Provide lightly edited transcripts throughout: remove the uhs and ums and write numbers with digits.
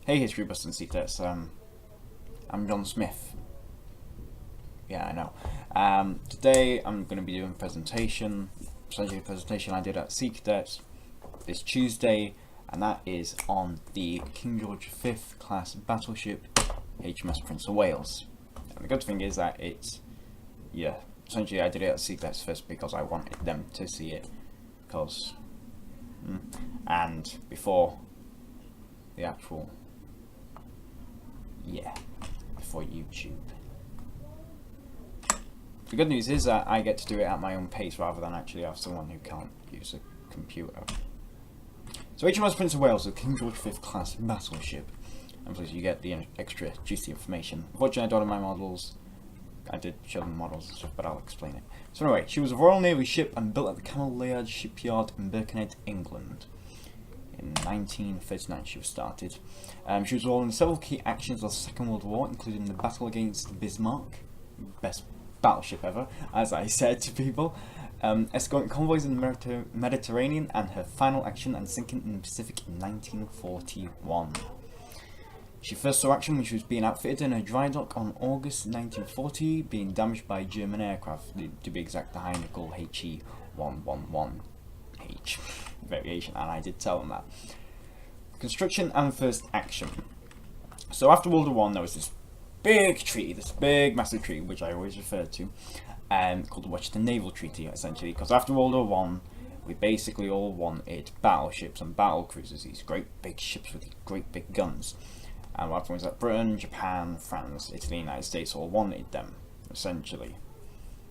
Hey History Busters and Sea Cadets, I'm John Smith. Yeah, I know. Today I'm going to be doing a presentation, essentially a presentation I did at Sea Cadets this Tuesday, and that is on the King George V class battleship HMS Prince of Wales. And the good thing is that essentially I did it at Sea Cadets first because I wanted them to see it, and before the actual, before YouTube. The good news is that I get to do it at my own pace rather than actually have someone who can't use a computer. So HMS Prince of Wales, the King George V class battleship, and please you get the extra juicy information. Unfortunately I don't have my models. I did show them models and stuff, but I'll explain it. So anyway, she was a Royal Navy ship and built at the Canal Laird shipyard in Birkenhead, England. In 1939 she was started. She was involved in several key actions of the Second World War, including the battle against Bismarck, best battleship ever, as I said to people, escorting convoys in the Mediterranean, and her final action and sinking in the Pacific in 1941. She first saw action when she was being outfitted in a dry dock on August 1940, being damaged by German aircraft, to be exact the Heinkel HE-111H variation, and I did tell them that. Construction and first action. So after World War I there was this big treaty, this big massive treaty, which I always refer to, called the Washington Naval Treaty, essentially, because after World War I we basically all wanted battleships and battle cruisers, these great big ships with these great big guns. And what happened was that Britain, Japan, France, Italy, United States all wanted them, essentially.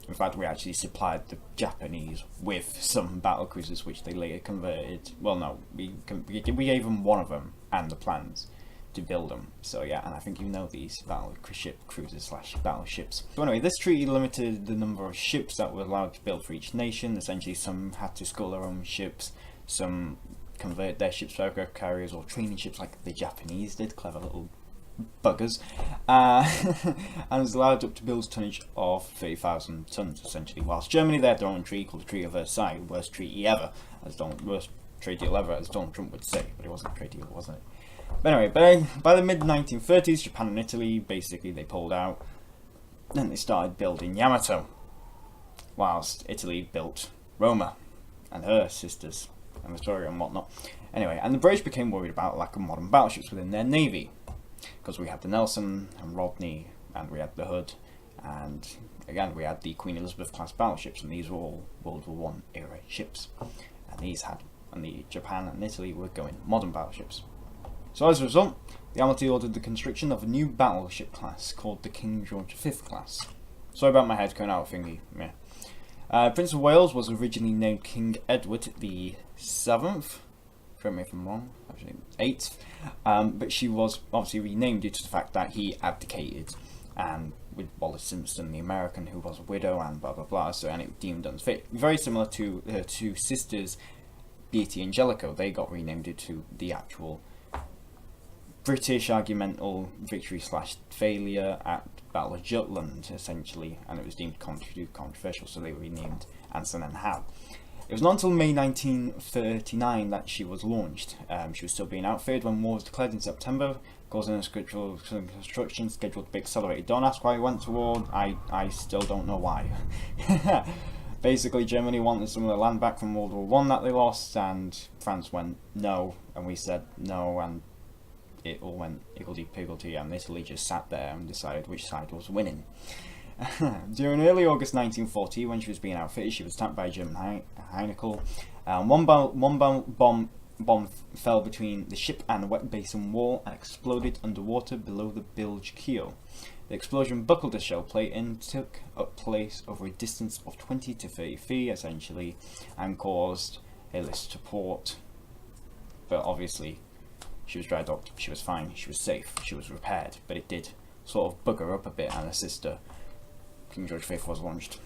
In fact, we actually supplied the Japanese with some battle cruisers, which they later converted. Well, no, we gave them one of them and the plans to build them. So yeah, and I think you know these battleship cruisers slash battleships. So anyway, this treaty limited the number of ships that were allowed to build for each nation. Essentially, some had to scull their own ships, some convert their ships to aircraft carriers or training ships like the Japanese did, clever little buggers, and was allowed up to build tonnage of 30,000 tons essentially, whilst Germany they had their own treaty called the Treaty of Versailles, worst treaty ever, worst trade deal ever, as Donald Trump would say, but it wasn't a trade deal, wasn't it? But anyway, by the mid-1930s, Japan and Italy, basically they pulled out, then they started building Yamato, whilst Italy built Roma and her sisters and Victoria and whatnot. Anyway, and the British became worried about lack of modern battleships within their navy, because we had the Nelson and Rodney, and we had the Hood, and again we had the Queen Elizabeth class battleships, and these were all World War I era ships, and the Japan and Italy were going modern battleships. So as a result, the Admiralty ordered the construction of a new battleship class called the King George V class. Sorry about my head going out thingy. Yeah. Prince of Wales was originally named King Edward the Seventh. Correct me if I'm wrong, actually 8th, but she was obviously renamed due to the fact that he abdicated, and with Wallace Simpson, the American, who was a widow and blah blah blah, so, and it deemed unfit. Very similar to her two sisters, Beatty and Jellicoe, they got renamed due to the actual British argumental victory slash failure at Battle of Jutland, essentially, and it was deemed controversial, so they were renamed Anson and Howe. It was not until May 1939 that she was launched. She was still being outfitted when war was declared in September, causing a scheduled construction scheduled to be accelerated. Don't ask why it went to war, I still don't know why. Basically, Germany wanted some of the land back from World War I that they lost, and France went no, and we said no, and it all went higgledy-piggledy, and Italy just sat there and decided which side was winning. During early August 1940, when she was being outfitted, she was attacked by a German Heinkel. One bomb fell between the ship and the wet basin wall and exploded underwater below the bilge keel. The explosion buckled the shell plate and took up place over a distance of 20 to 30 feet, essentially, and caused a list to port. But obviously, she was dry docked, she was fine, she was safe, she was repaired, but it did sort of bugger up a bit, and her sister, King George V, was launched,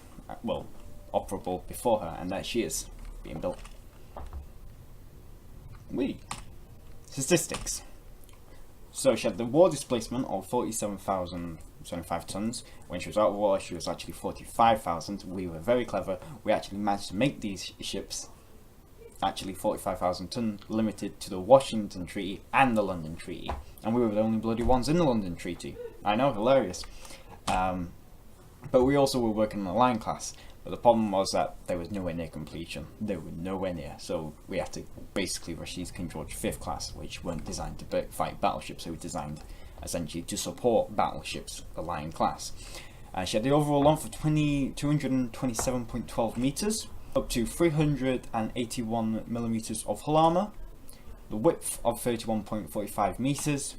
well, operable before her, and there she is, being built. Statistics. So she had the war displacement of 47,075 tons. When she was out of war, she was actually 45,000. We were very clever. We actually managed to make these ships actually 45,000 ton, limited to the Washington Treaty and the London Treaty. and we were the only bloody ones in the London Treaty. I know, hilarious. But we also were working on the line class. But the problem was that there was nowhere near completion. They were nowhere near, so we had to basically rush these King George V class, which weren't designed to fight battleships. They were designed essentially to support battleships, the line class. She had the overall length of 227.12 meters, up to 381 millimeters of hull armor, the width of 31.45 meters,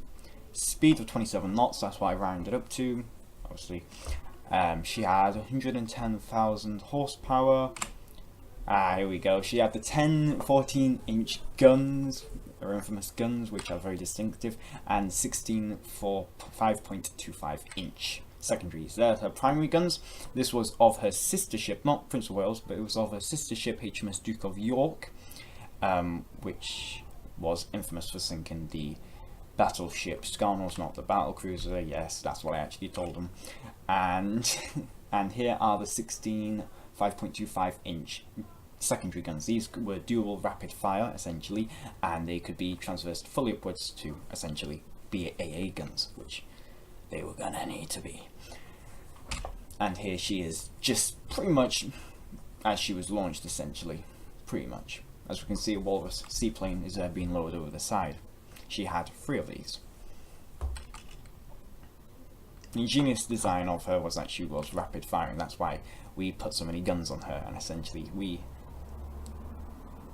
speed of 27 knots. That's what I rounded up to, obviously. She had 110,000 horsepower. Here we go. She had the 10 14-inch guns, her infamous guns, which are very distinctive, and 16 for 5.25-inch secondaries. They're her primary guns. This was of her sister ship, not Prince of Wales, but it was of her sister ship, HMS Duke of York, which was infamous for sinking the battleship Scarnell's, not the battle cruiser. Yes, that's what I actually told them. And here are the 16 5.25-inch secondary guns. These were dual rapid fire essentially, and they could be transversed fully upwards to essentially BAA guns, which they were gonna need to be. And here she is, just pretty much as she was launched, essentially, pretty much. As we can see, a Walrus seaplane is being lowered over the side. She had 3 of these. The ingenious design of her was that she was rapid firing. That's why we put so many guns on her, and essentially we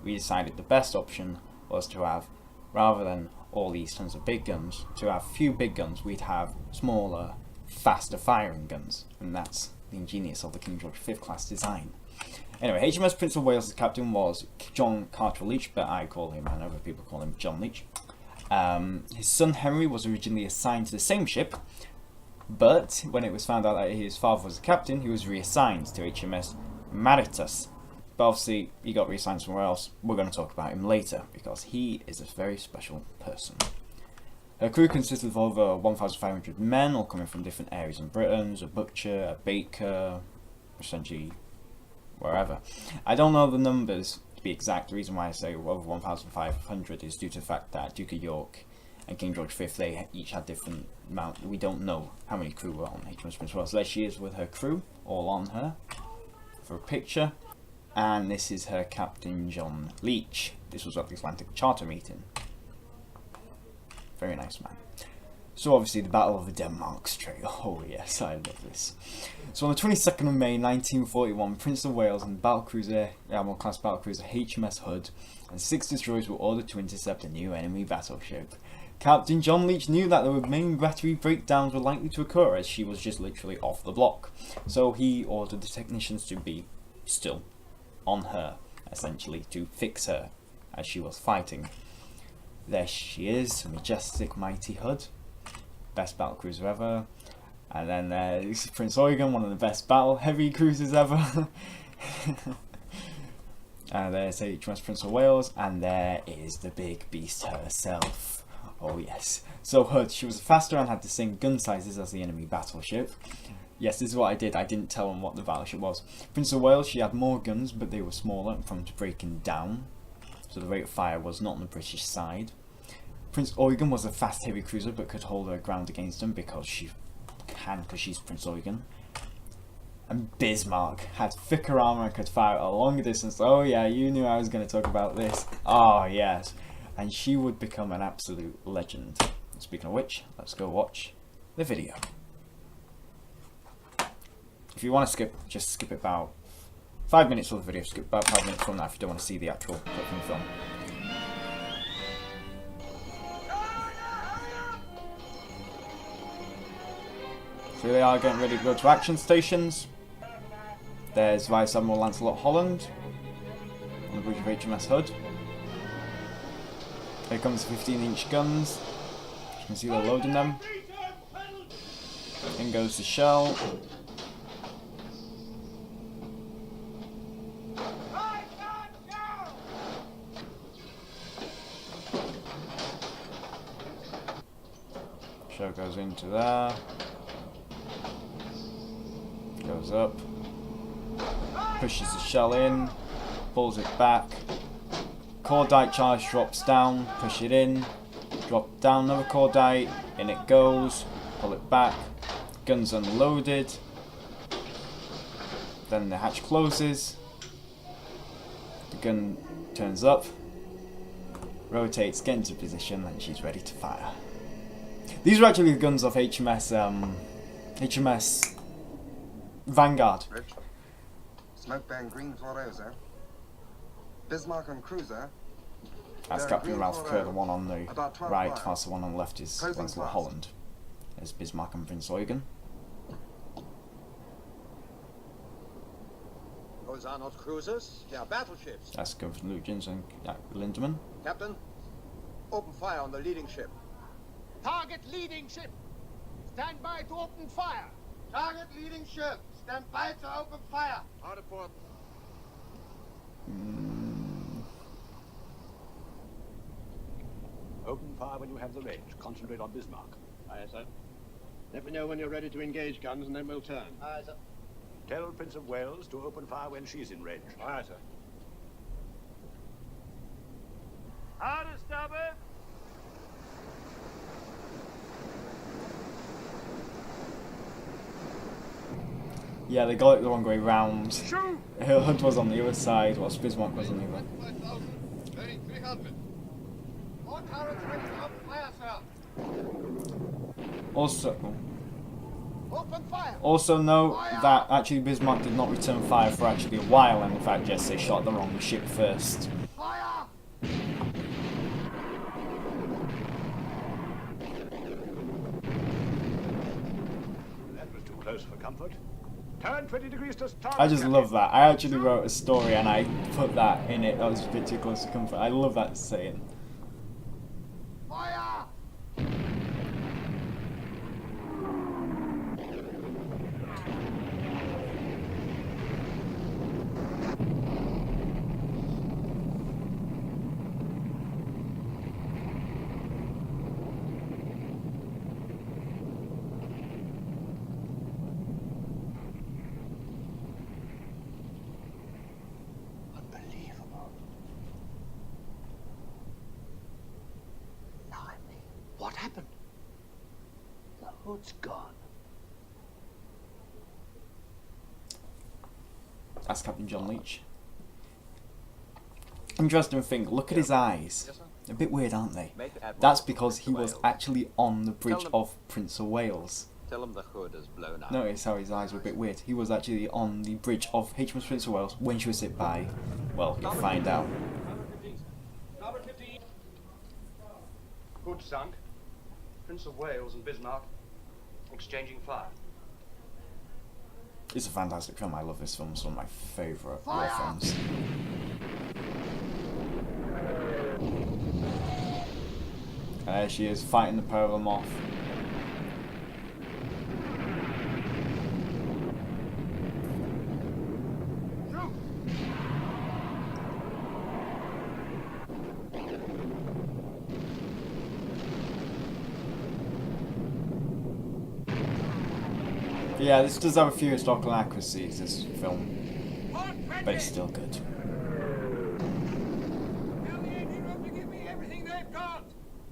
decided the best option was to have, rather than all these tons of big guns, to have few big guns, we'd have smaller, faster firing guns, and that's the ingenious of the King George V class design. Anyway, HMS Prince of Wales' captain was John Carter Leach, but I call him, and other people call him John Leach. His son Henry was originally assigned to the same ship, but when it was found out that his father was the captain, he was reassigned to HMS Maritas. But obviously, he got reassigned somewhere else. We're going to talk about him later, because he is a very special person. Her crew consisted of over 1,500 men, all coming from different areas in Britain. A butcher, a baker, essentially wherever. I don't know the numbers to be exact. The reason why I say over 1,500 is due to the fact that Duke of York and King George V, they each had different amount. We don't know how many crew were on HMS Prince of Wales. There she is with her crew, all on her, for a picture. And this is her captain, John Leach. This was at the Atlantic Charter meeting. Very nice man. So obviously the Battle of the Denmark Strait. Oh yes, I love this. So on the 22nd of May 1941, Prince of Wales and Admiral class battlecruiser HMS Hood and 6 destroyers were ordered to intercept a new enemy battleship. Captain John Leach knew that the main battery breakdowns were likely to occur, as she was just literally off the block. So he ordered the technicians to be still on her, essentially, to fix her as she was fighting. There she is, majestic, mighty Hood. Best battle cruiser ever. And then there's Prince Eugen, one of the best battle heavy cruisers ever. And there's HMS Prince of Wales, and there is the big beast herself. Oh yes. So Hood, she was faster and had the same gun sizes as the enemy battleship. Yes, this is what I did. I didn't tell them what the battleship was. Prince of Wales, she had more guns, but they were smaller and prone to breaking down. So the rate of fire was not on the British side. Prince Eugen was a fast heavy cruiser, but could hold her ground against them because she can, because she's Prince Eugen. And Bismarck had thicker armour and could fire a longer distance. Oh yeah, you knew I was going to talk about this. Oh yes. And she would become an absolute legend. Speaking of which, let's go watch the video. If you want to skip, just skip it about 5 minutes of the video. Skip about 5 minutes from that if you don't want to see the actual clip from the film. So they are getting ready to go to action stations. There's Vice Admiral Lancelot Holland on the bridge of HMS Hood. Here comes the 15-inch guns. You can see they're loading them. In goes the shell. Shell goes into there. Goes up. Pushes the shell in. Pulls it back. Cordite charge drops down. Push it in. drop down another cordite, in it goes, pull it back, gun's unloaded, then the hatch closes, the gun turns up, rotates, gets into position, and she's ready to fire. These are actually the guns of HMS Vanguard. Rich. Smoke bang green Florosa. Bismarck on cruiser. That's Captain Ralph Kerr, the one on the About 12 right, miles. whilst the one on the left is Closing Lancelot fast. Holland. There's Bismarck and Prince Eugen. Those are not cruisers, they are battleships. That's Governor Lugins and Lindemann. Captain, open fire on the leading ship. Target leading ship. Stand by to open fire. Target leading ship. Stand by to open fire. Hard at port. Open fire when you have the range. Concentrate on Bismarck. Aye, sir. Let me know when you're ready to engage guns and then we'll turn. Aye, sir. Tell Prince of Wales to open fire when she's in range. Aye, sir. Hard to starboard. Yeah, they got it the wrong way round. Shoot! Hunt was on the other side, whilst Bismarck was on the other. 25,000, bearing 300. All turrets ready to open fire, sir. Open fire. Also note that actually Bismarck did not return fire for actually a while, and in fact just they shot the wrong ship first. Fire. That was too close for comfort. Turn 20 degrees to start. I just love that. I actually wrote a story and I put that in it. That was a bit too close to comfort. I love that saying. Fire. Unbelievable. Blimey. What happened? The hood's gone. That's Captain John Leach. Interesting thing, look at his eyes. Yes, sir. A bit weird, aren't they? Make the Admiral That's because he Prince of was Wales. actually on the bridge them- of Prince of Wales. Tell them the hood is blown out. Notice how his eyes were a bit weird. He was actually on the bridge of HMS Prince of Wales when she was hit by, well, you'll find out. Hood sunk. Prince of Wales and Bismarck exchanging fire. It's a fantastic film. I love this film. It's one of my favourite war films. And there she is, fighting the pair of them off. Yeah, this does have a few historical inaccuracies, this film, but it's still good. Tell the engine room to give me everything they've got.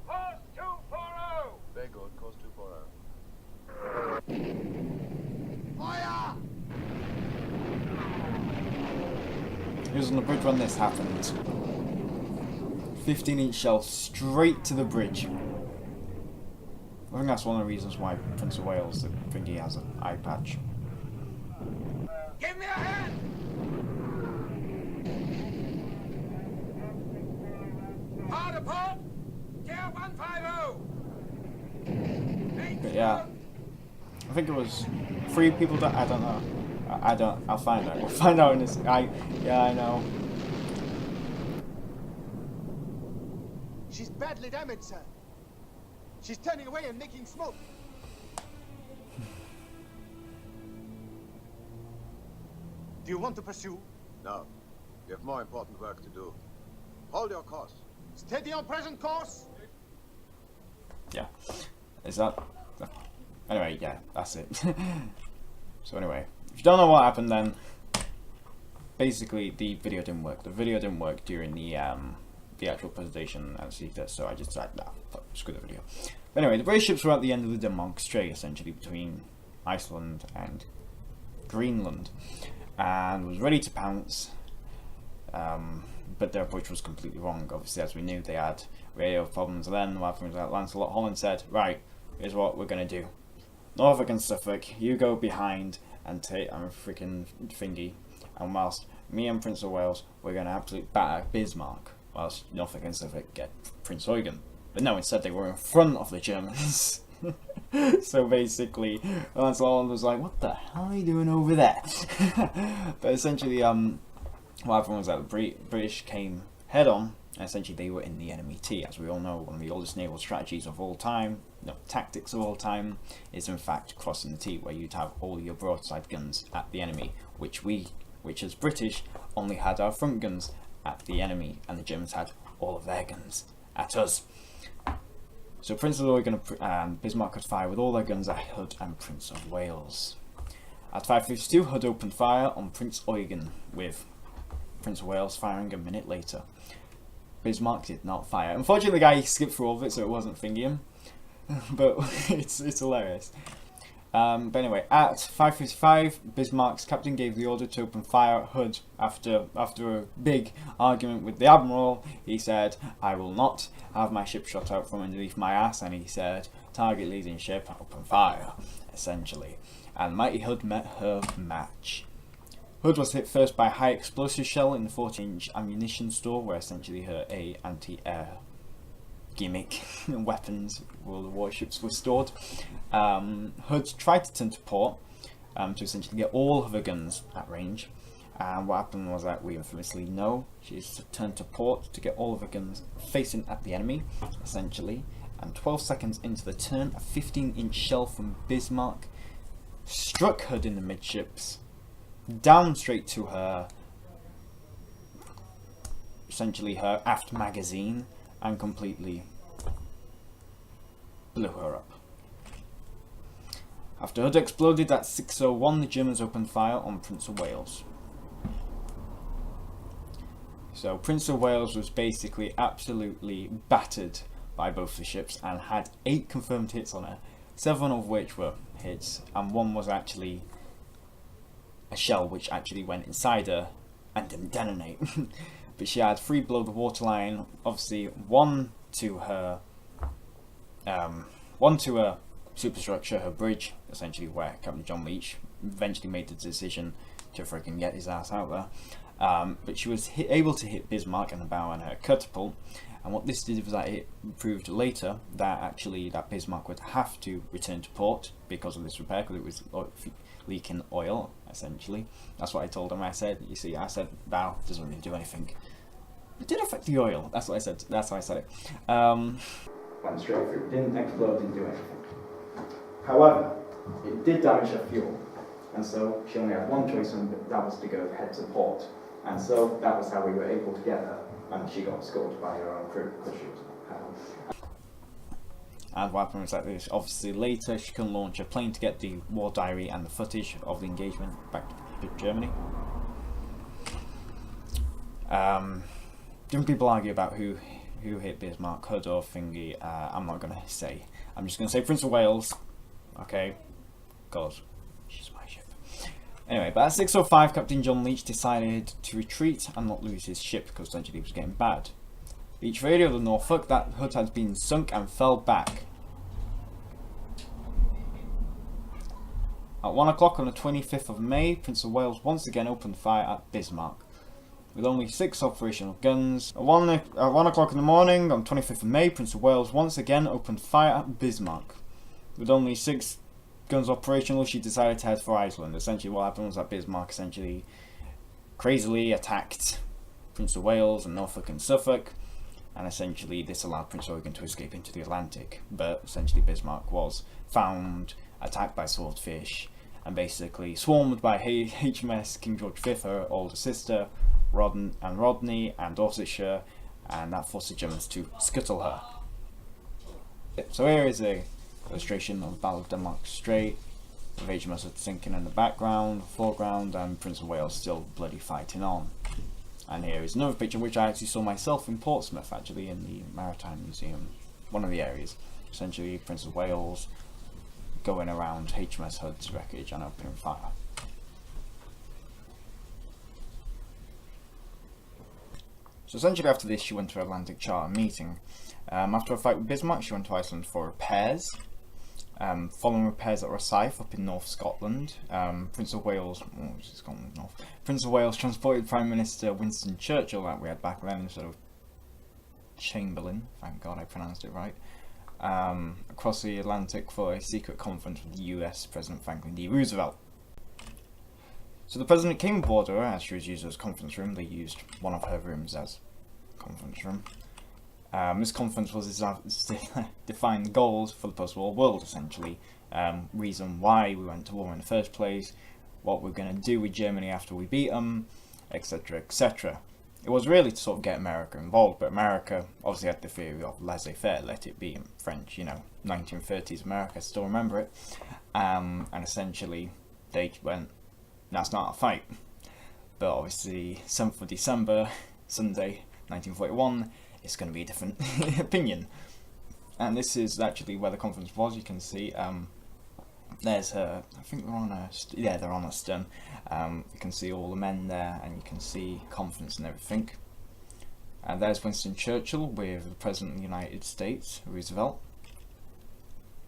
Course 240. Very good, course 240. Fire. He was on the bridge when this happened. 15-inch shell straight to the bridge. I think that's one of the reasons why Prince of Wales, I think he has an eye patch. Give me a hand. Hard apart. Gear 150. But yeah, I think it was 3 people that I don't know. I'll find out. We'll find out in this. Yeah, I know. She's badly damaged, sir. She's turning away and making smoke. Do you want to pursue? No. We have more important work to do. Hold your course. Steady on present course. Yeah. Is that... Anyway, yeah, that's it. So anyway, if you don't know what happened then, basically the video didn't work. The video didn't work during the the actual presentation and see this, so I just decided, nah, screw the video. But anyway, the British ships were at the end of the Denmark Strait, essentially between Iceland and Greenland, and was ready to pounce, but their approach was completely wrong. Obviously, as we knew, they had radio problems. Then what happened was that Lancelot Holland said, right, here's what we're going to do. Norfolk and Suffolk, you go behind and take a freaking thingy, and whilst me and Prince of Wales, we're going to absolutely batter Bismarck, whilst Norfolk and Suffolk get Prince Eugen. But no, instead they were in front of the Germans. So basically, Lancelot Holland was like, what the hell are you doing over there? But essentially, what happened was that the British came head on, and essentially they were in the enemy T. As we all know, one of the oldest naval strategies of all time, no, tactics of all time, is in fact crossing the T, where you'd have all your broadside guns at the enemy, which as British, only had our front guns at the enemy, and the Germans had all of their guns at us. So Prince of Eugen and Bismarck could fire with all their guns at Hood and Prince of Wales. At 5:52, Hood opened fire on Prince Eugen, with Prince of Wales firing a minute later. Bismarck did not fire. Unfortunately, the guy skipped through all of it, so it wasn't thingy him. But it's hilarious. But anyway, at 5:55, Bismarck's captain gave the order to open fire at Hood. After a big argument with the admiral, he said, "I will not have my ship shot out from underneath my ass," and he said, "Target leading ship, open fire," essentially. And mighty Hood met her match. Hood was hit first by a high explosive shell in the 14-inch ammunition store, where essentially her anti-air gimmick weapons, all the warships, were stored. Hood tried to turn to port to essentially get all of her guns at range, and what happened was that we infamously know she turned to port to get all of her guns facing at the enemy, essentially, and 12 seconds into the turn, a 15-inch shell from Bismarck struck Hood in the midships, down straight to her, essentially her aft magazine, and completely blew her up. After Hood exploded at 6:01, the Germans opened fire on Prince of Wales. So Prince of Wales was basically absolutely battered by both the ships and had 8 confirmed hits on her, 7 of which were hits, and 1 was actually a shell which actually went inside her and didn't detonate. But she had 3 below the waterline, obviously one to her superstructure, her bridge, essentially where Captain John Leach eventually made the decision to freaking get his ass out there. But she was able to hit Bismarck in the bow and her catapult, and what this did was that it proved later that actually that Bismarck would have to return to port because of this repair, because it was leaking oil, essentially. That's what I told him. I said, you see, I said, bow doesn't really do anything. It did affect the oil. That's what I said. That's how I said it. Went straight through. Didn't explode. Didn't do anything. However, it did damage her fuel, and so she only had one choice, and that was to go head to port. And so that was how we were able to get her, and she got scored by her own crew because she was. And what happened was that obviously later she can launch a plane to get the war diary and the footage of the engagement back to Germany. Different people argue about who hit Bismarck, Hood or thingy. I'm not going to say. I'm just going to say Prince of Wales. Okay, because she's my ship. Anyway, but at 6:05, Captain John Leach decided to retreat and not lose his ship because essentially it was getting bad. Leach radioed the Norfolk that Hood had been sunk and fell back. At 1 o'clock on the 25th of May, Prince of Wales once again opened fire at Bismarck. With only 6 operational guns. At 1 o'clock in the morning on 25th of May, Prince of Wales once again opened fire at Bismarck. With only 6 guns operational, she decided to head for Iceland. Essentially what happened was that Bismarck essentially crazily attacked Prince of Wales and Norfolk and Suffolk, and essentially this allowed Prince Eugen to escape into the Atlantic. But essentially Bismarck was found, attacked by swordfish, and swarmed by HMS King George V, her older sister, Rodney and Dorsetshire, and that forced the Germans to scuttle her. So here is a illustration of the Battle of Denmark Strait, with HMS sinking in the background, foreground, and Prince of Wales still bloody fighting on. And here is another picture which I actually saw myself in Portsmouth, actually, in the Maritime Museum, one of the areas. Essentially, Prince of Wales going around HMS Hood's wreckage and opening fire. So essentially after this she went to Atlantic Charter meeting. After a fight with Bismarck she went to Iceland for repairs. Following repairs at Rosyth up in North Scotland, Prince of Wales, Prince of Wales transported Prime Minister Winston Churchill, that we had back then instead of Chamberlain, thank God I pronounced it right, across the Atlantic for a secret conference with the US President Franklin D. Roosevelt. So the President came aboard her as she was used as a conference room. They used one of her rooms as a conference room. This conference was designed to define the goals for the post-war world, essentially. Reason why we went to war in the first place, what we're going to do with Germany after we beat them, etc, etc. It was really to sort of get America involved, but America obviously had the theory of laissez-faire, let it be in French, you know, 1930s America, still remember it. And essentially they went, that's not a fight. But obviously 7th of December, Sunday, 1941, it's going to be a different opinion. And this is actually where the conference was. You can see there's her, I think they're on a, they're on a stern. You can see all the men there and you can see conference and everything. And there's Winston Churchill with the President of the United States, Roosevelt.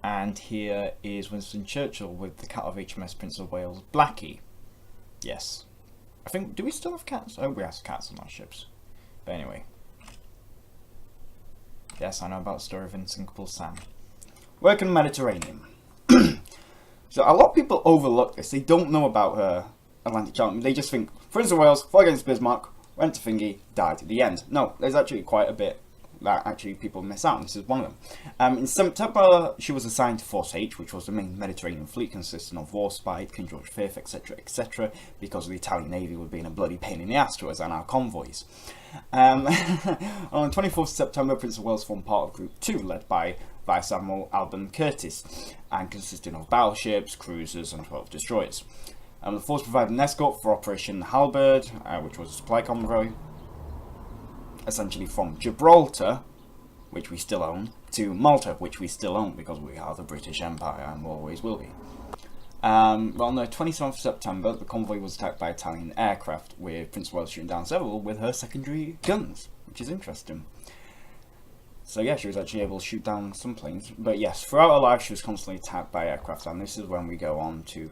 And here is Winston Churchill with the cat of HMS Prince of Wales, Blackie. Yes. I think, do we still have cats? Oh, we have cats on our ships. But anyway. Yes, I know about the story of Unsinkable Sam. Working in the Mediterranean. So a lot of people overlook this. They don't know about her Atlantic Charter. They just think, Prince of Wales, fought against Bismarck, went to Thingy, died at the end. No, there's actually quite a bit that actually people miss out, and this is one of them. In September, she was assigned to Force H, which was the main Mediterranean fleet consisting of Warspite, King George V, etc, etc, because the Italian Navy would be in a bloody pain in the ass to us and our convoys. On the 24th of September, Prince of Wales formed part of Group 2, led by Vice Admiral Alban Curtis, and consisting of battleships, cruisers, and 12 destroyers. The force provided an escort for Operation Halberd, which was a supply convoy, essentially from Gibraltar, which we still own, to Malta, which we still own because we are the British Empire and always will be. Well, on the 27th of September, the convoy was attacked by Italian aircraft, with Prince of Wales shooting down several with her secondary guns, which is interesting. So yeah, she was actually able to shoot down some planes. But yes, throughout her life she was constantly attacked by aircraft, and this is when we go on to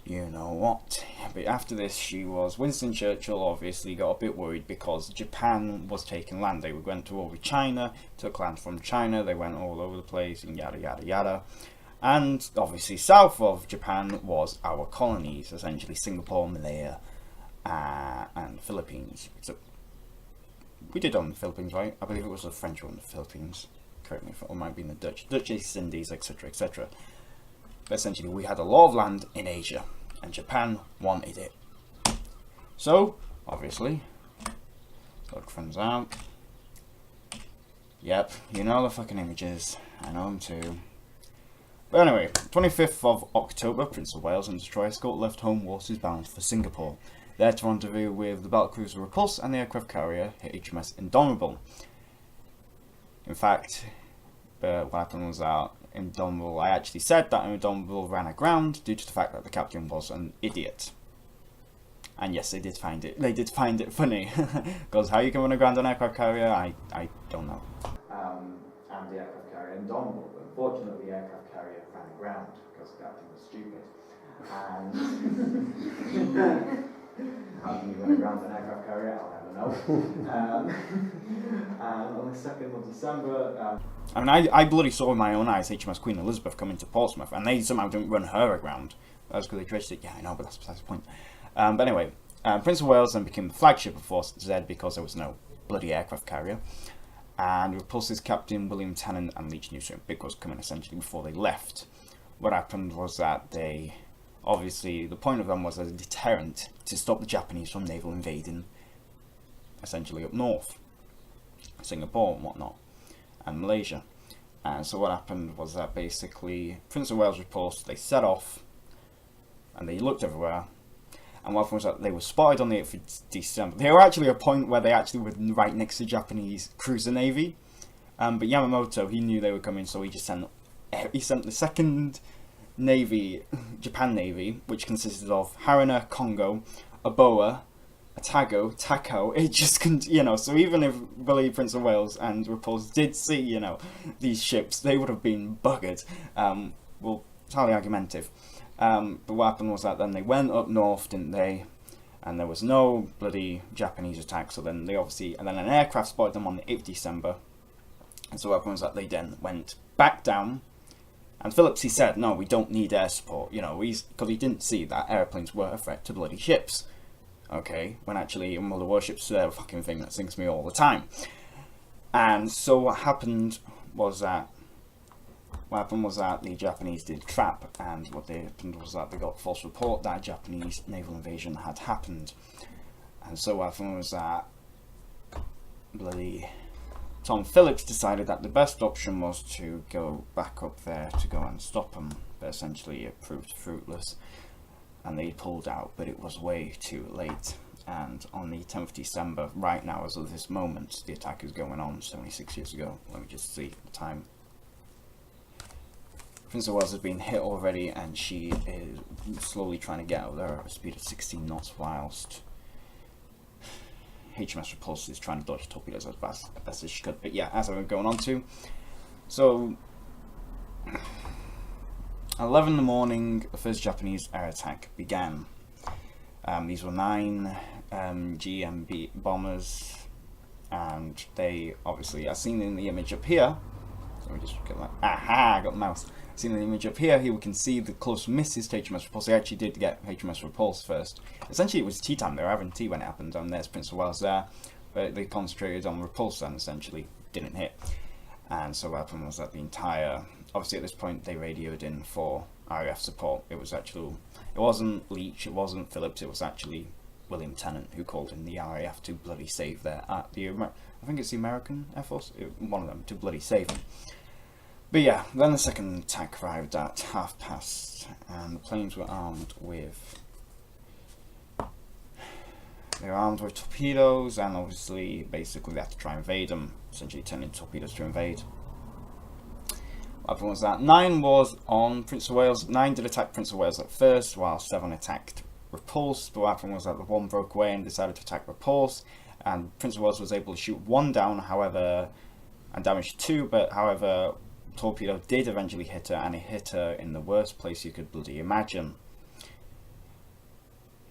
you know what. But after this, Winston Churchill obviously got a bit worried because Japan was taking land. They went to war with China, took land from China, they went all over the place, and yada yada yada. And obviously south of Japan was our colonies, essentially Singapore, Malaya, and Philippines. So we did own the Philippines, right? I believe it was the French who owned the Philippines. Correct me if it might be in the Dutch East Indies, etc, etc. But essentially we had a lot of land in Asia, and Japan wanted it. So, obviously, look friends out. Yep, you know the fucking images. I know them too. But anyway, 25th of October, Prince of Wales and destroyer escort left home waters bound for Singapore. There to rendezvous with the battlecruiser Repulse and the aircraft carrier HMS Indomitable. In fact, what happened was that Indomitable, I actually said that Indomitable ran aground due to the fact that the captain was an idiot. And yes, they did find it funny. Because how you can run aground an aircraft carrier, I don't know. And the aircraft carrier Indomitable. Unfortunately, the aircraft carrier ran aground because the captain was stupid. And how can you run aground an aircraft carrier? I'll never know. And on the 2nd of December, I mean, I bloody saw with my own eyes HMS Queen Elizabeth come into Portsmouth, and they somehow didn't run her aground. That's because they dredged it. Yeah, I know, but that's besides the point. But anyway, Prince of Wales then became the flagship of Force Z because there was no bloody aircraft carrier. And Repulse's captain William Tennant and Leach knew something big was coming essentially before they left. What happened was that they, obviously, the point of them was as a deterrent to stop the Japanese from naval invading, essentially up north, Singapore and whatnot, and Malaysia. And so what happened was that basically Prince of Wales Repulse, they set off, and they looked everywhere, And what happened was that they were spotted on the 8th of December. They were actually at a point where they actually were right next to Japanese cruiser navy. But Yamamoto, he knew they were coming, so he sent the second navy, Japan Navy, which consisted of Haruna, Kongo, Oboa, Otago, Tako. It just couldn't, so even if Billy, Prince of Wales and Repulse did see, these ships, they would have been buggered. Well, it's highly argumentative. But what happened was that then they went up north, didn't they? And there was no bloody Japanese attack, so then they obviously, and then an aircraft spotted them on the 8th of December. And so what happened was that they then went back down. And Phillips, he said, no, we don't need air support, because he didn't see that airplanes were a threat to bloody ships. Okay, when actually one of the warships, they're a fucking thing that sinks me all the time. And so what happened was that the Japanese did trap, and what happened was that they got false report that a Japanese naval invasion had happened. And so what happened was that bloody Tom Phillips decided that the best option was to go back up there to go and stop them, but essentially it proved fruitless. And they pulled out, but it was way too late. And on the 10th of December, right now as of this moment, the attack is going on 76 years ago. Let me just see the time. Prince of Wales has been hit already, and she is slowly trying to get out there at a speed of 16 knots, whilst HMS Repulse is trying to dodge torpedoes as best as she could. But yeah, as I'm going on to, so 11 in the morning, the first Japanese air attack began. These were 9 GMB bombers, and they obviously, as seen in the image up here, so let me just get that, aha, I got the mouse. Seen in the image up here, we can see the close misses to HMS Repulse. They actually did get HMS Repulse first. Essentially it was tea time, they were having tea when it happened, and there's Prince of Wales there, but they concentrated on Repulse and essentially didn't hit. And so what happened was that the entire, obviously at this point they radioed in for RAF support. It wasn't Leach, it wasn't Phillips, it was actually William Tennant who called in the RAF to bloody save I think it's the American Air Force, one of them, to bloody save them. But yeah, then the second attack arrived at past, and the planes were armed with torpedoes, and obviously, basically they had to try and invade them, essentially turning torpedoes to invade. What happened was that 9 was on Prince of Wales. 9 did attack Prince of Wales at first, while 7 attacked Repulse. But what happened was that the 1 broke away and decided to attack Repulse, and Prince of Wales was able to shoot 1 down, however, and damage 2, but however, torpedo did eventually hit her, and it hit her in the worst place you could bloody imagine.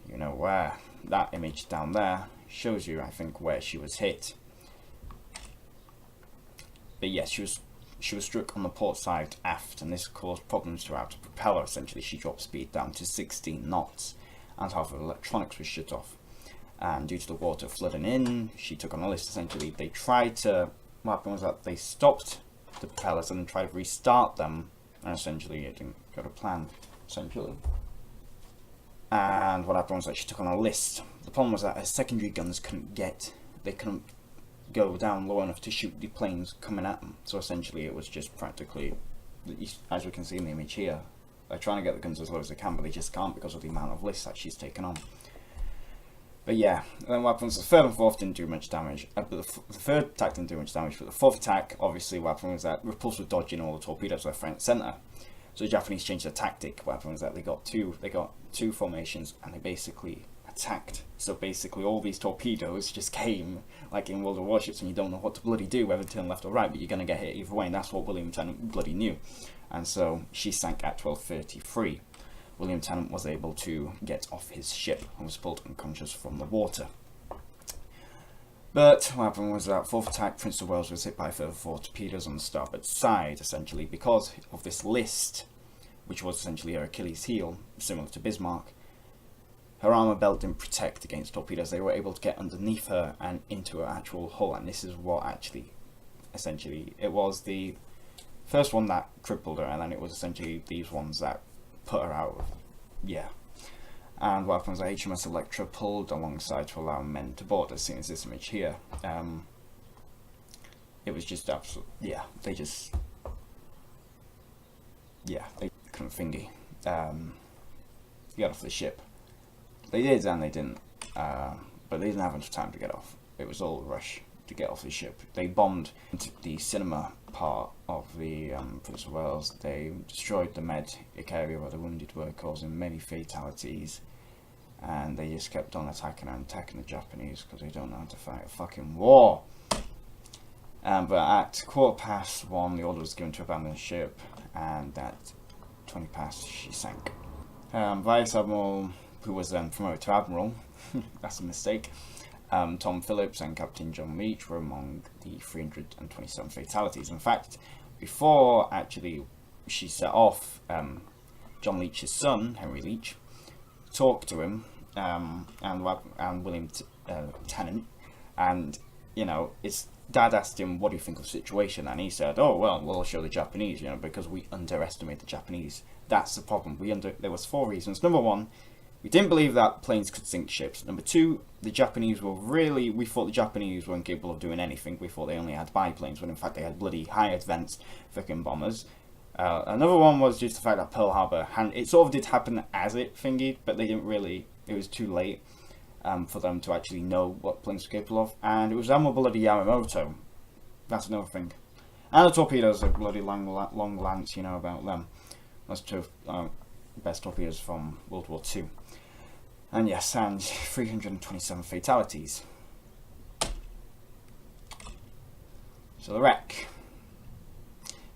You know where. That image down there shows you, I think, where she was hit. But yes, she was struck on the port side aft, and this caused problems throughout the propeller. Essentially, she dropped speed down to 16 knots, and half of the electronics was shut off. And due to the water flooding in, she took on a list. Essentially, they tried to, what happened was that they stopped the propellers and then tried to restart them, and essentially it didn't go to plan, essentially. And what happened was that she took on a list. The problem was that her secondary guns couldn't go down low enough to shoot the planes coming at them. So essentially it was just practically, as we can see in the image here, they're trying to get the guns as low as they can, but they just can't because of the amount of lists that she's taken on. But yeah, then what happens, the 3rd and 4th didn't do much damage, but the 3rd attack didn't do much damage, but the 4th attack, obviously what happened was that Repulse was dodging all the torpedoes left, right and centre. So the Japanese changed their tactic. What happened was that they got two formations, and they basically attacked. So basically all these torpedoes just came, like in World of Warships, and you don't know what to bloody do, whether to turn left or right, but you're going to get hit either way, and that's what William Tennant bloody knew. And so she sank at 12:33. William Tennant was able to get off his ship and was pulled unconscious from the water. But what happened was that 4th attack, Prince of Wales was hit by further 4 torpedoes on the starboard side, essentially because of this list, which was essentially her Achilles heel, similar to Bismarck. Her armour belt didn't protect against torpedoes. They were able to get underneath her and into her actual hull, and this is what actually, essentially, it was the first one that crippled her, and then it was essentially these ones that put her out. Yeah. And what happens, HMS Electra pulled alongside to allow men to board, as seen as this image here. It was just absolute, yeah, they couldn't thingy. Get off the ship. They did and they didn't, but they didn't have enough time to get off. It was all a rush to get off the ship. They bombed into the cinema part of the Prince of Wales. They destroyed the medic area where the wounded were, causing many fatalities. And they just kept on attacking the Japanese because they don't know how to fight a fucking war. But at 1:15, the order was given to abandon the ship, and at 20 past, she sank. Vice Admiral, who was then promoted to Admiral, that's a mistake, Tom Phillips and Captain John Leach were among the 327 fatalities. In fact, before actually she set off, John Leach's son, Henry Leach, talked to him, and William Tennant, and you know, his dad asked him, what do you think of the situation? And he said, oh well, we'll show the Japanese, you know, because we underestimate the Japanese. That's the problem. There was 4 reasons. Number 1, we didn't believe that planes could sink ships. Number 2, the Japanese were we thought the Japanese weren't capable of doing anything. We thought they only had biplanes, when in fact they had bloody high advanced frickin' bombers. Another one was just the fact that Pearl Harbor, it sort of did happen as it thingied, but they didn't really, it was too late for them to actually know what planes were capable of. And it was Admiral bloody Yamamoto. That's another thing. And the torpedoes are bloody long lance, you know about them. That's 2 best torpedoes from World War II. And yes, and 327 fatalities. So the wreck.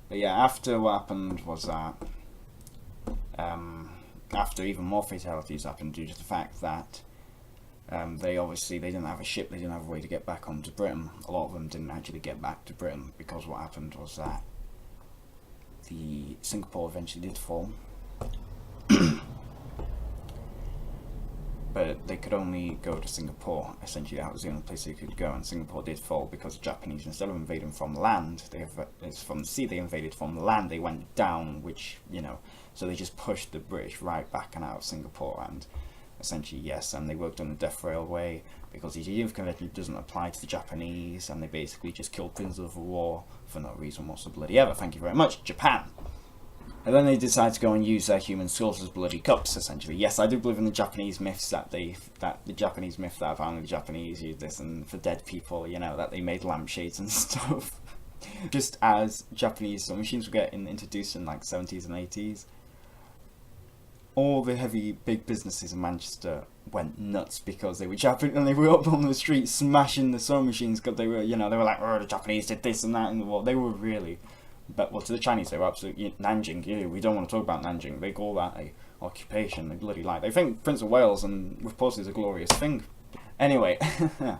But yeah, after what happened was that, after even more fatalities happened due to the fact that they didn't have a ship, they didn't have a way to get back onto Britain. A lot of them didn't actually get back to Britain because what happened was that the Singapore eventually did fall. But they could only go to Singapore. Essentially, that was the only place they could go, and Singapore did fall because the Japanese, instead of invading from land, it's from the sea, they invaded from the land. They went down, which, you know, so they just pushed the British right back and out of Singapore, and essentially, yes, and they worked on the Death Railway because the Geneva Convention doesn't apply to the Japanese, and they basically just killed prisoners of war for no reason whatsoever. Thank you very much, Japan. And then they decided to go and use their human skulls as bloody cups, essentially. Yes, I do believe in the Japanese myths that the Japanese myth that apparently the Japanese used this and for dead people, you know, that they made lampshades and stuff. Just as Japanese sewing machines were getting introduced in like 70s and 80s, all the heavy big businesses in Manchester went nuts because they were Japanese, and they were up on the street smashing the sewing machines because they were, you know, they were like, oh, the Japanese did this and that in the war. They were really. But well, to the Chinese, they were absolutely Nanjing. Yeah, we don't want to talk about Nanjing. They call that a occupation. They bloody like. They think Prince of Wales and reportedly is a glorious thing. Anyway, the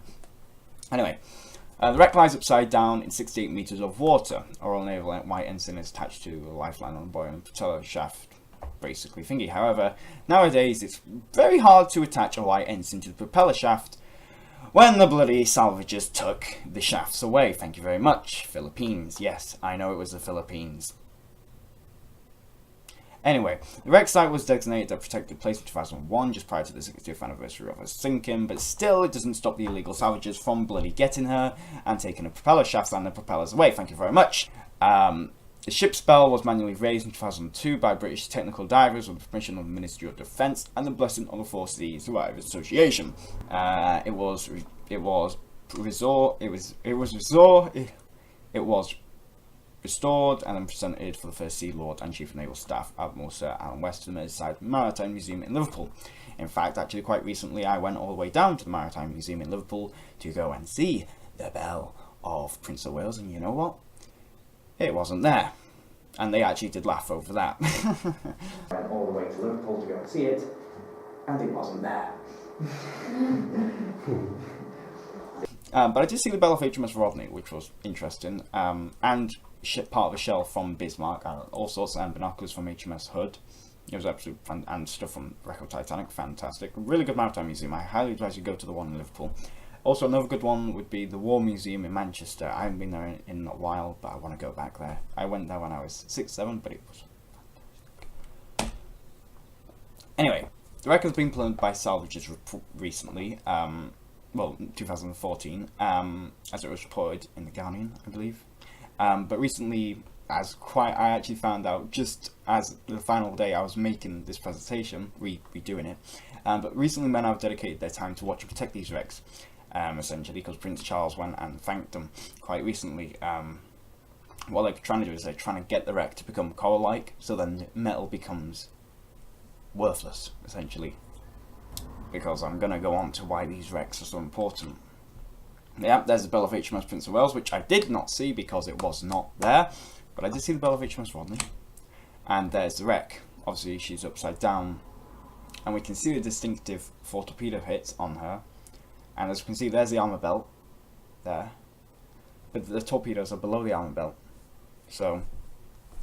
wreck lies upside down in 68 meters of water. Royal Naval white ensign is attached to a lifeline on a buoy and propeller shaft, basically thingy. However, nowadays it's very hard to attach a white ensign to the propeller shaft. When the bloody salvagers took the shafts away. Thank you very much. Philippines. Yes, I know it was the Philippines. Anyway, the wreck site was designated a protected place in 2001, just prior to the 60th anniversary of her sinking, but still it doesn't stop the illegal salvagers from bloody getting her and taking the propeller shafts and the propellers away. Thank you very much. The ship's bell was manually raised in 2002 by British technical divers with the permission of the Ministry of Defence and the blessing of the Four Seas Divers Association. It was restored and then presented for the first Sea Lord and Chief of Naval Staff Admiral Sir Alan West to the Merseyside Maritime Museum in Liverpool. In fact, actually quite recently I went all the way down to the Maritime Museum in Liverpool to go and see the bell of Prince of Wales, and you know what? It wasn't there. And they actually did laugh over that. Went all the way to Liverpool to go and see it, and it wasn't there. But I did see the bell of HMS Rodney, which was interesting, and part of a shell from Bismarck, all sorts of binoculars from HMS Hood. It was absolutely fun, and stuff from Record Titanic, fantastic. Really good maritime museum. I highly advise you go to the one in Liverpool. Also, another good one would be the War Museum in Manchester. I haven't been there in a while, but I want to go back there. I went there when I was 6, 7, but it was fantastic. Anyway, the wreck has been planned by salvagers recently, 2014, as it was reported in The Guardian, I believe. But recently, I actually found out just as the final day I was making this presentation, redoing it. But recently men have dedicated their time to watch and protect these wrecks, essentially, because Prince Charles went and thanked them quite recently. What they're trying to do is they're trying to get the wreck to become coral-like, so then metal becomes worthless, essentially. Because I'm going to go on to why these wrecks are so important. Yeah, there's the bell of HMS Prince of Wales, which I did not see because it was not there. But I did see the bell of HMS Rodney. And there's the wreck. Obviously, she's upside down. And we can see the distinctive 4 torpedo hits on her. And as you can see, there's the armour belt. There. But the torpedoes are below the armour belt. So,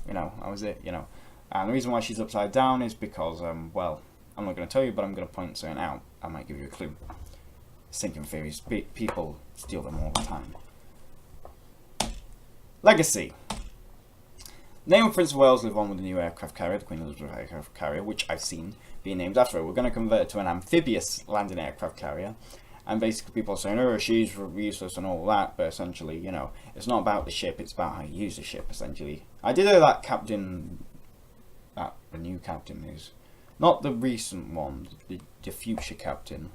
you know, that was it, you know. And the reason why she's upside down is because, well, I'm not going to tell you, but I'm going to point something out. I might give you a clue. Sinking theories. People steal them all the time. Legacy. Name of Prince of Wales live on with the new aircraft carrier, the Queen Elizabeth aircraft carrier, which I've seen being named after her. We're going to convert it to an amphibious landing aircraft carrier. And basically people are saying, oh, she's useless and all that, but essentially, you know, it's not about the ship, it's about how you use the ship, essentially. I did hear that the new captain is, not the recent one, the future captain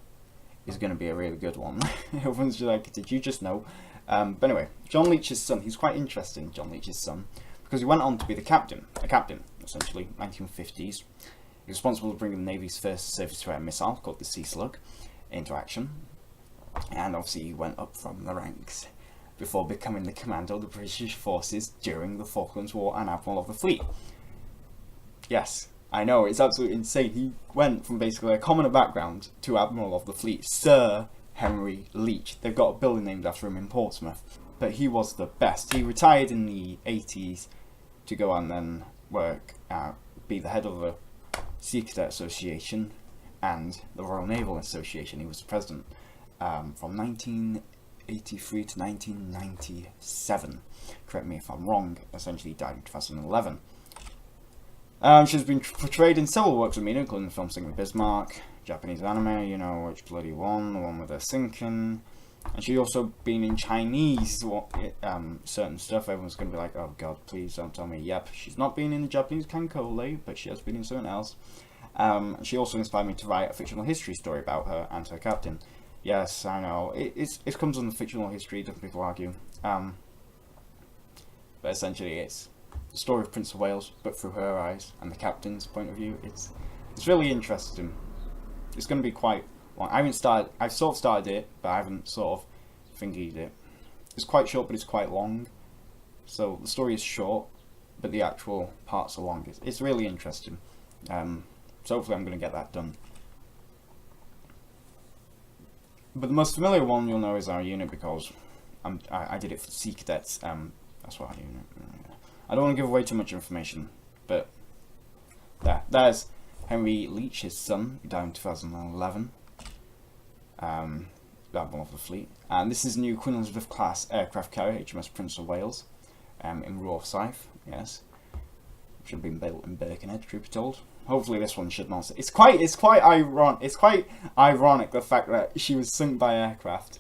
is going to be a really good one. Everyone's like, did you just know? But anyway, John Leach's son, he's quite interesting, John Leach's son, because he went on to be a captain, essentially, 1950s. He was responsible for bringing the Navy's first surface-to-air missile, called the Sea Slug, into action. And obviously he went up from the ranks before becoming the commander of the British forces during the Falklands War and Admiral of the Fleet. Yes, I know, it's absolutely insane. He went from basically a commoner background to Admiral of the Fleet, Sir Henry Leach. They've got a building named after him in Portsmouth. But he was the best. He retired in the 80s to go and then work, be the head of the Sea Cadets Association and the Royal Naval Association. He was the president from 1983 to 1997. Correct me if I'm wrong. Essentially, he died in 2011. She's been portrayed in several works of media, including the film Sinking Bismarck, Japanese anime, you know, which bloody one, the one with her sinking. And she's also been in Chinese certain stuff. Everyone's going to be like, oh god, please don't tell me. Yep, she's not been in the Japanese Kankole, but she has been in something else. She also inspired me to write a fictional history story about her and her captain. Yes, I know, it comes on the fictional history, different people argue. But essentially it's the story of Prince of Wales, but through her eyes and the captain's point of view. It's really interesting. It's going to be quite long. I've sort of started it, but I haven't sort of fingered it. It's quite short, but it's quite long. So the story is short, but the actual parts are long. It's really interesting. So hopefully I'm going to get that done. But the most familiar one you'll know is our unit, because I did it for Sea Cadets. That's what our unit. I don't want to give away too much information, but there's Henry Leach, his son, who died in 2011. Admiral of the Fleet. And this is new Queen Elizabeth class aircraft carrier, HMS Prince of Wales, in Rosyth. Yes, should have been built in Birkenhead, truth be told. Hopefully this one should not. It's quite ironic the fact that she was sunk by aircraft,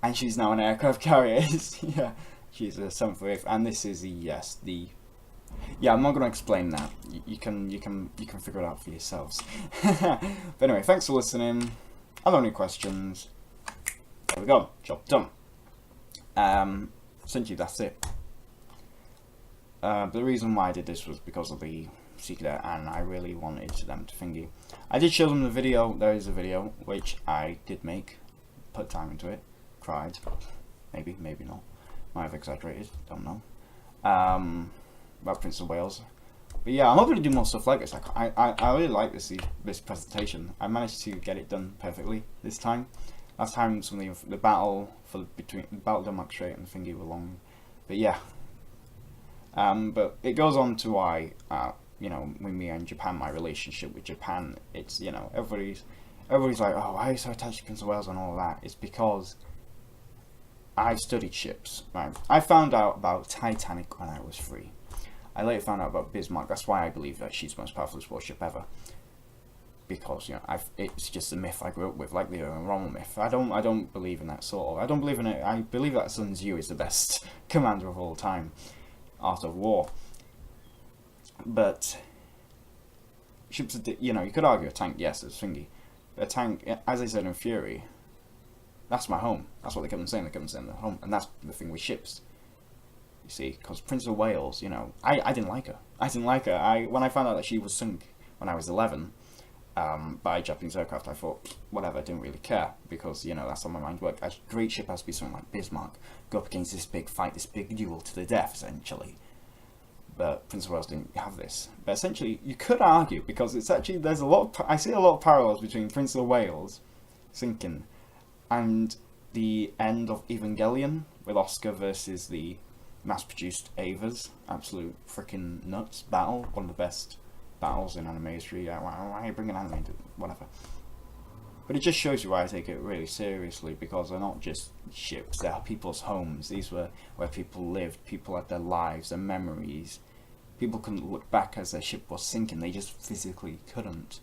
and she's now an aircraft carrier. Yeah, she's a 7th wave, and this is the yeah. I'm not going to explain that. You can figure it out for yourselves. But anyway, thanks for listening. Are there any questions? There we go. Job done. Essentially that's it. The reason why I did this was because of the Sea Cadet, and I really wanted them to thingy. I did show them the video. There is a video which I did make, put time into it, cried, maybe not, might have exaggerated, don't know, about Prince of Wales. But yeah, I'm hoping to do more stuff like this. I really like this presentation. I managed to get it done perfectly this time. Last time some of the battle between the Battle of Denmark Strait and thingy were long, but yeah. But it goes on to why, you know, with me and Japan, my relationship with Japan, it's, you know, everybody's like, oh, why are you so attached to Prince of Wales and all that? It's because I've studied ships, right? I found out about Titanic when I was 3. I later found out about Bismarck. That's why I believe that she's the most powerful warship ever. Because, you know, it's just a myth I grew up with, like the Rommel myth. I don't believe in that sort of. I don't believe in it. I believe that Sun Tzu is the best commander of all time. art of war. But ships are, you know, you could argue a tank, yes, it's thingy. A tank, as I said in Fury, that's my home. That's what they kept on saying. They kept on saying their home, and that's the thing with ships. You see, because Prince of Wales, you know, I didn't like her. I didn't like her. When I found out that she was sunk when I was 11 by Japanese aircraft, I thought, whatever, I didn't really care, because, you know, that's how my mind worked. A great ship has to be something like Bismarck, go up against this big fight, this big duel to the death, essentially. But Prince of Wales didn't have this. But essentially, you could argue, because it's actually, there's a lot of, I see a lot of parallels between Prince of Wales sinking and the end of Evangelion, with Oscar versus the mass-produced Avas. Absolute freaking nuts battle. One of the best battles in anime history. Why are you bringing anime into whatever? But it just shows you why I take it really seriously, because they're not just ships, they are people's homes. These were where people lived, people had their lives, their memories. People couldn't look back as their ship was sinking, they just physically couldn't.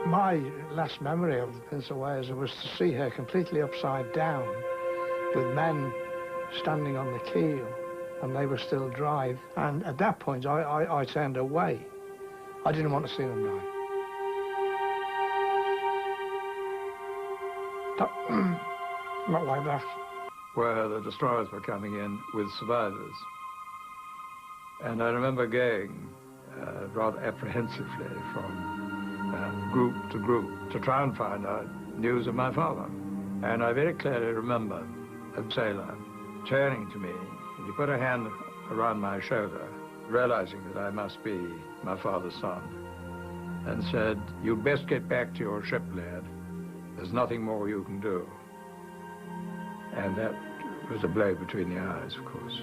My last memory of the Prince of Wales was to see her completely upside down, with men standing on the keel, and they were still dry. And at that point, I turned away. I didn't want to see them die. Not like that. Where the destroyers were coming in with survivors. And I remember going rather apprehensively from group to group to try and find out news of my father. And I very clearly remember a sailor turning to me, and he put a hand around my shoulder, realizing that I must be my father's son, and said, "You'd best get back to your ship, lad. There's nothing more you can do." And that was a blow between the eyes, of course.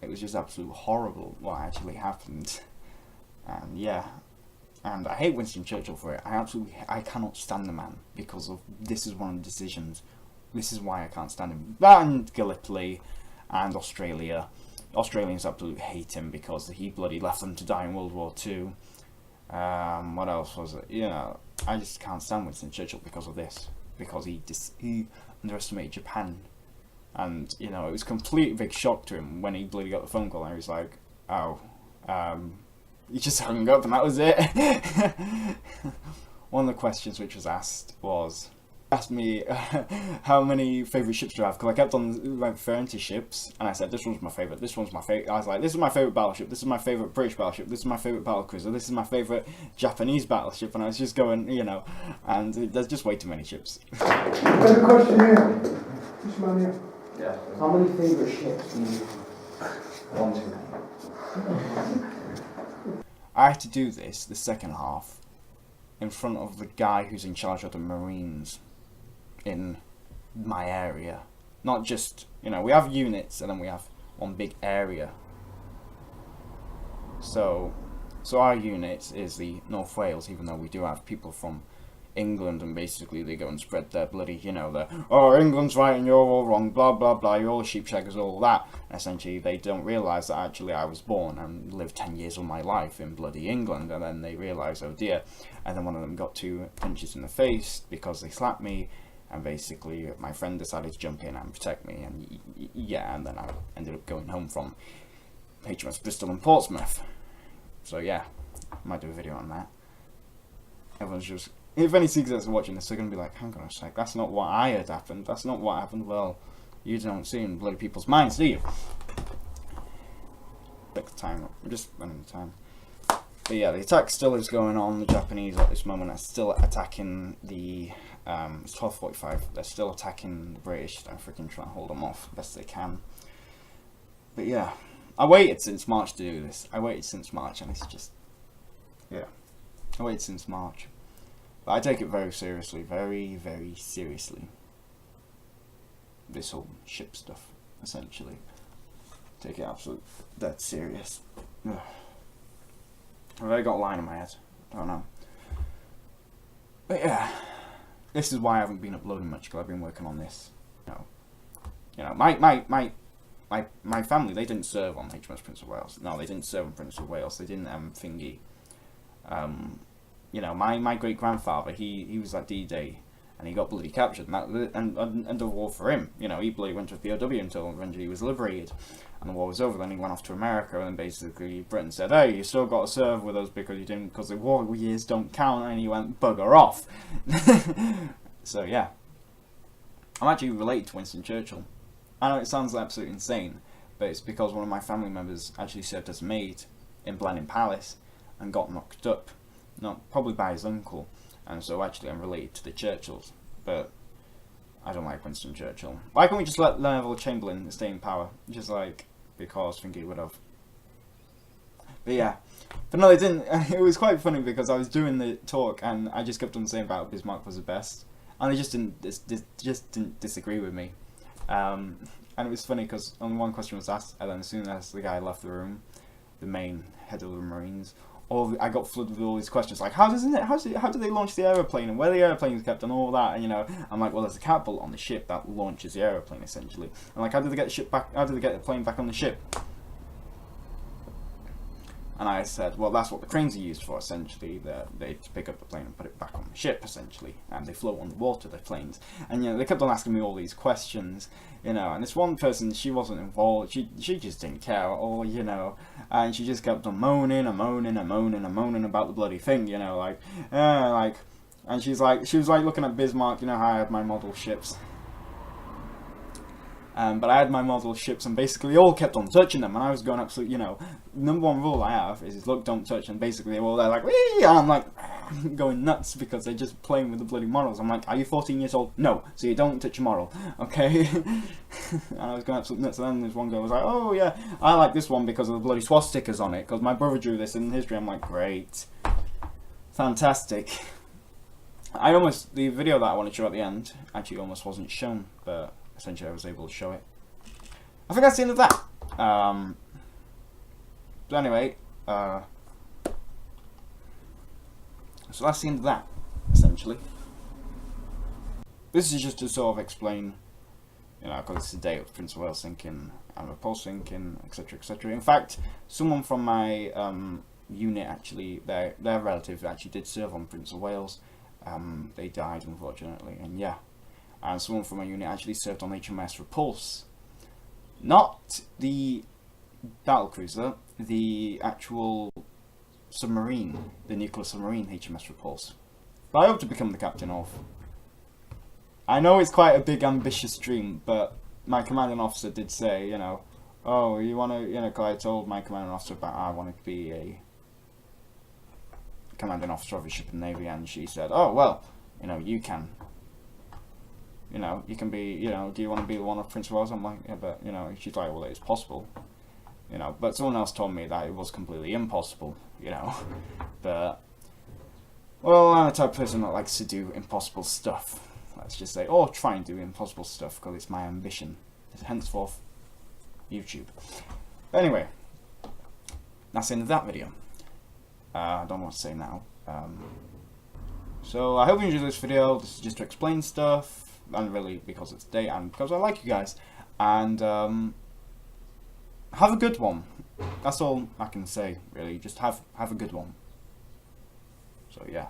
It was just absolutely horrible what actually happened. And yeah, and I hate Winston Churchill for it. I cannot stand the man, because of this is one of the decisions. This is why I can't stand him. That and Gallipoli and Australia. Australians absolutely hate him because he bloody left them to die in World War II. What else was it? You know, I just can't stand Winston Churchill because of this. Because he underestimated Japan. And, you know, it was a complete big shock to him when he bloody got the phone call and he was like, oh, he just hung up and that was it. One of the questions which was asked me how many favourite ships do I have, because I kept on referring to ships, and I said this one's my favourite, this one's my favourite. I was like, this is my favourite battleship, this is my favourite British battleship, this is my favourite battlecruiser, this is my favourite Japanese battleship, and I was just going, you know, and there's just way too many ships. There's a question here. This man here. Yeah. How many favourite ships do you want to? I had to do this, the second half, in front of the guy who's in charge of the Marines in my area. Not just, you know, we have units and then we have one big area. So our unit is the North Wales, even though we do have people from England, and basically they go and spread their bloody, you know, oh, England's right and you're all wrong, blah blah blah, you're all sheepshaggers, all that. And essentially they don't realise that actually I was born and lived 10 years of my life in bloody England, and then they realise, oh dear. And then one of them got 2 punches in the face because they slapped me, and basically my friend decided to jump in and protect me, and yeah, and then I ended up going home from HMS Bristol and Portsmouth. So yeah, I might do a video on that. Everyone's just, if any Sea Cadets are watching this, they're going to be like, hang on a sec, that's not what I heard happened, that's not what happened. Well, you don't see in bloody people's minds, do you? Take the time up, we're just running the time. But yeah, the attack still is going on. The Japanese at this moment are still attacking the, it's 12:45, they're still attacking the British. They're freaking trying to hold them off the best they can. But yeah, I waited since March to do this. I waited since March, and it's just, yeah, I waited since March. But I take it very seriously, very, very seriously. This whole ship stuff, essentially. Take it absolutely dead serious. Ugh. Have I got a line in my head? I don't know. But yeah, this is why I haven't been uploading much, because I've been working on this. You know, my family, they didn't serve on HMS Prince of Wales. No, they didn't serve on Prince of Wales. They didn't thingy. You know, my great grandfather, he was at D-Day, and he got bloody captured, and the war for him, you know, he bloody went to POW until eventually he was liberated, and the war was over. Then he went off to America, and basically Britain said, hey, you still got to serve with us because the war years don't count, and he went bugger off. So yeah, I'm actually related to Winston Churchill. I know it sounds absolutely insane, but it's because one of my family members actually served as maid in Blenheim Palace and got knocked up, probably by his uncle, and so actually I'm related to the Churchills, but I don't like Winston Churchill. Why can't we just let Neville Chamberlain stay in power? Just like, because I think he would have. But yeah, but no, it didn't. It was quite funny because I was doing the talk and I just kept on saying about Bismarck was the best, and they just didn't disagree with me. And it was funny because only one question was asked, and then as soon as the guy left the room, the main head of the Marines, I got flooded with all these questions like, how do they launch the aeroplane, and where the aeroplane is kept, and all that, and you know, I'm like, well, there's a catapult on the ship that launches the aeroplane essentially. I'm like, how did they get the ship back? How did they get the plane back on the ship? And I said, well, that's what the cranes are used for, essentially. They pick up the plane and put it back on the ship, essentially. And they float on the water, the planes. And, you know, they kept on asking me all these questions, you know. And this one person, she wasn't involved. She just didn't care at all, you know. And she just kept on moaning and moaning and moaning and moaning about the bloody thing, you know. And she was like looking at Bismarck, you know, how I had my model ships. But I had my model ships, and basically they all kept on touching them, and I was going absolutely, you know, number one rule I have is look, don't touch, and basically they were all there like, wee! And I'm like, going nuts because they're just playing with the bloody models. I'm like, are you 14 years old? No, so you don't touch a model, okay? And I was going absolutely nuts, and then this one girl was like, oh yeah, I like this one because of the bloody swastikas on it, because my brother drew this in history. I'm like, great, fantastic. The video that I wanted to show at the end actually almost wasn't shown, but essentially I was able to show it. I think that's the end of that. But anyway, so that's the end of that, essentially. This is just to sort of explain, you know, because it's the date of Prince of Wales sinking, and Repulse sinking, etc, etc. In fact, someone from my unit actually, their relative actually did serve on Prince of Wales. They died, unfortunately, and yeah. And someone from my unit actually served on HMS Repulse. Not the battlecruiser, the actual submarine, the nuclear submarine HMS Repulse. But I hope to become the captain of. I know it's quite a big ambitious dream, but my commanding officer did say, you know, oh, you want to, you know, cause I told my commanding officer about I wanted to be a commanding officer of a ship and navy, and she said, oh, well, you know, you can. You know, you can be, you know, do you want to be the one of Prince of Wales? I'm like, yeah, but, you know, she's like, well, it's possible. You know, but someone else told me that it was completely impossible, you know. But, well, I'm the type of person that likes to do impossible stuff. Let's just say, or try and do impossible stuff, because it's my ambition. Henceforth, YouTube. But anyway, that's the end of that video. I don't know what to say now. So, I hope you enjoyed this video. This is just to explain stuff. And really because it's day and because I like you guys, and have a good one. That's all I can say, really. Just have a good one. So yeah.